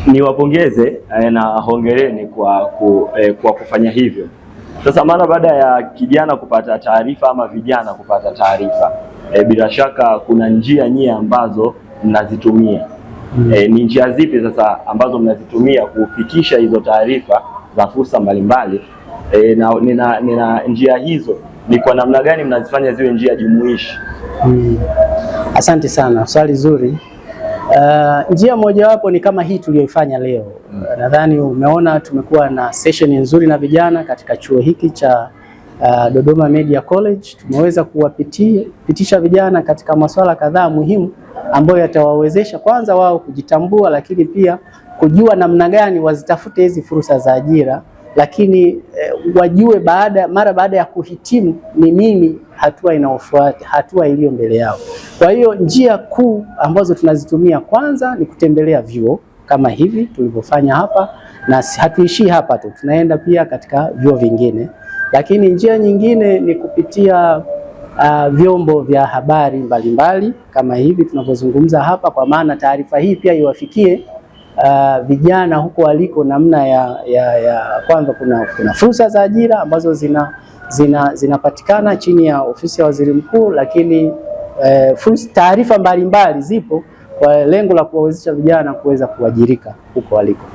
Niwapongeze na hongereni kwa kufanya hivyo. Sasa mara baada ya kijana kupata taarifa ama vijana kupata taarifa, bila shaka kuna njia nyingi ambazo mnazitumia. Ni njia zipi sasa ambazo mnazitumia kufikisha hizo taarifa za fursa mbalimbali? Na njia hizo ni kwa namna gani mnazifanya ziwe njia jumuishi? Asante sana, swali zuri. Njia mojawapo ni kama hii tuliyoifanya leo. Nadhani umeona tumekuwa na session nzuri na vijana katika chuo hiki cha Dodoma Media College. Tumeweza kuwapitisha vijana katika masuala kadhaa muhimu ambayo yatawawezesha kwanza wao kujitambua, lakini pia kujua namna gani wazitafute hizi fursa za ajira, lakini wajue mara baada ya kuhitimu ni nini hatua inayofuata, hatua iliyo mbele yao. Kwa hiyo njia kuu ambazo tunazitumia kwanza ni kutembelea vyuo kama hivi tulivyofanya hapa, na hatuishii hapa tu, tunaenda pia katika vyuo vingine. Lakini njia nyingine ni kupitia vyombo vya habari mbalimbali kama hivi tunavyozungumza hapa, kwa maana taarifa hii pia iwafikie vijana huko waliko, namna ya kwanza kuna fursa za ajira ambazo zinapatikana chini ya ofisi ya waziri mkuu, lakini taarifa mbalimbali zipo kwa lengo la kuwawezesha vijana kuweza kuajirika huko waliko.